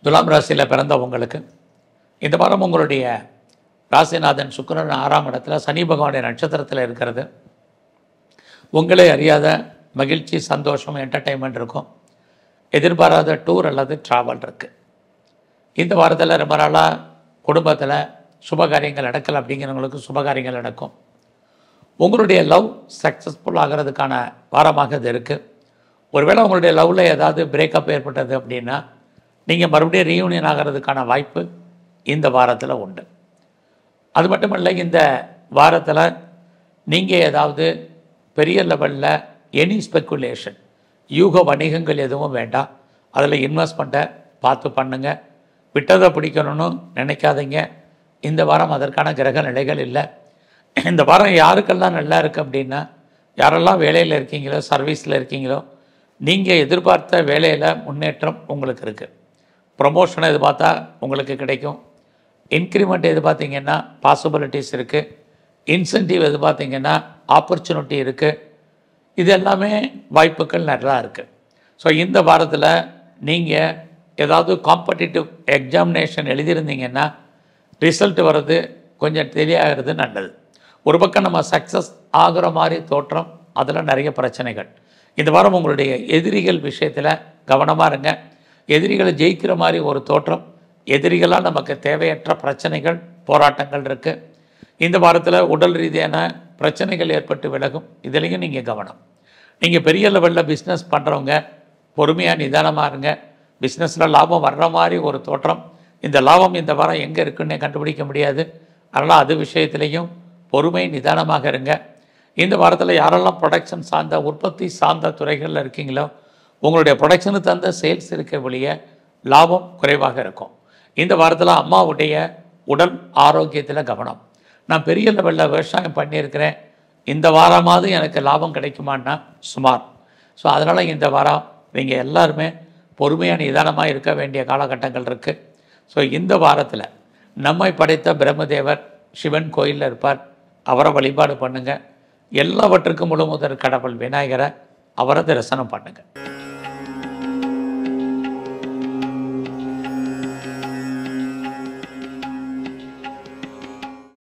துலாம் ராசியில் பிறந்த உங்களுக்கு இந்த வாரம் உங்களுடைய ராசிநாதன் சுக்கிரன் 6ஆம் இடத்துல சனி பகவானுடைய நட்சத்திரத்தில் இருக்கிறது. உங்களே அறியாத மகிழ்ச்சி, சந்தோஷம், என்டர்டெயின்மெண்ட் இருக்கும். எதிர்பாராத டூர் அல்லது ட்ராவல் இருக்குது. இந்த வாரத்தில் ரொம்ப நாளாக குடும்பத்தில் சுபகாரியங்கள் நடக்கலை அப்படிங்கிறவங்களுக்கு சுபகாரியங்கள் நடக்கும். உங்களுடைய லவ் சக்ஸஸ்ஃபுல் ஆகிறதுக்கான வாரமாக இது இருக்குது. ஒருவேளை உங்களுடைய லவ்வில் ஏதாவது பிரேக்கப் ஏற்பட்டது அப்படின்னா நீங்கள் மறுபடியும் ரீயூனியன் ஆகிறதுக்கான வாய்ப்பு இந்த வாரத்தில் உண்டு. அது மட்டுமல்ல, இந்த வாரத்தில் நீங்கள் ஏதாவது பெரிய லெவலில் எனி ஸ்பெக்குலேஷன், யூக வணிகங்கள் எதுவும் வேண்டாம். அதில் இன்வெஸ்ட்மெண்ட்டை பார்த்து பண்ணுங்கள். விட்டதை பிடிக்கணும்னு நினைக்காதீங்க. இந்த வாரம் அதற்கான கிரக நிலைகள் இல்லை. இந்த வாரம் யாருக்கெல்லாம் நல்லா இருக்குது அப்படின்னா, யாரெல்லாம் வேலையில் இருக்கீங்களோ, சர்வீஸில் இருக்கீங்களோ, நீங்கள் எதிர்பார்த்த வேலையில் முன்னேற்றம் உங்களுக்கு இருக்குது. ப்ரொமோஷனை எதிர்பார்த்தா உங்களுக்கு கிடைக்கும். இன்க்ரிமெண்ட் எதிர்பார்த்திங்கன்னா பாசிபிலிட்டிஸ் இருக்குது. இன்சென்டிவ் எதிர்பார்த்திங்கன்னா ஆப்பர்ச்சுனிட்டி இருக்குது. இது எல்லாமே வாய்ப்புகள் நல்லா இருக்குது. ஸோ இந்த வாரத்தில் நீங்கள் ஏதாவது காம்படிட்டிவ் எக்ஸாமினேஷன் எழுதியிருந்தீங்கன்னா ரிசல்ட் வர்றது கொஞ்சம் தெரியாகிறது நல்லது. ஒரு பக்கம் நம்ம சக்ஸஸ் ஆகிற மாதிரி தோற்றம், அதில் நிறைய பிரச்சனைகள். இந்த வாரம் உங்களுடைய எதிரிகள் விஷயத்தில் கவனமாக இருங்க. எதிரிகளை ஜெயிக்கிற மாதிரி ஒரு தோற்றம், எதிரிகளால் நமக்கு தேவையற்ற பிரச்சனைகள், போராட்டங்கள் இருக்குது. இந்த வாரத்தில் உடல் ரீதியான பிரச்சனைகள் ஏற்பட்டு விலகும். இதுலேயும் நீங்கள் கவனம். நீங்கள் பெரிய லெவலில் பிஸ்னஸ் பண்ணுறவங்க பொறுமையாக நிதானமாக இருங்க. பிஸ்னஸில் லாபம் வர்ற மாதிரி ஒரு தோற்றம். இந்த லாபம் இந்த வாரம் எங்கே இருக்குன்னு கண்டுபிடிக்க முடியாது. அதனால் அது விஷயத்துலேயும் பொறுமை, நிதானமாக இருங்க. இந்த வாரத்தில் யாரெல்லாம் ப்ரொடக்ஷன் சார்ந்த, உற்பத்தி சார்ந்த துறைகளில் இருக்கீங்களோ, உங்களுடைய ப்ரொடக்ஷனுக்கு தகுந்த சேல்ஸ் இருக்க வழிய லாபம் குறைவாக இருக்கும். இந்த வாரத்தில் அம்மாவுடைய உடல் ஆரோக்கியத்தில் கவனம். நான் பெரிய லெவலில் விவசாயம் பண்ணியிருக்கிறேன், இந்த வாரமாவது எனக்கு லாபம் கிடைக்குமான்னா சுமார். ஸோ அதனால் இந்த வாரம் நீங்கள் எல்லாருமே பொறுமையாக நிதானமாக இருக்க வேண்டிய காலகட்டங்கள் இருக்குது. ஸோ இந்த வாரத்தில் நம்மை படைத்த பிரம்மதேவர் சிவன் கோயிலில் இருப்பார். அவரை வழிபாடு பண்ணுங்கள். எல்லாவற்றுக்கும் முழுமுதற் கடவுள் விநாயகரை, அவரை தரிசனம் பண்ணுங்கள்.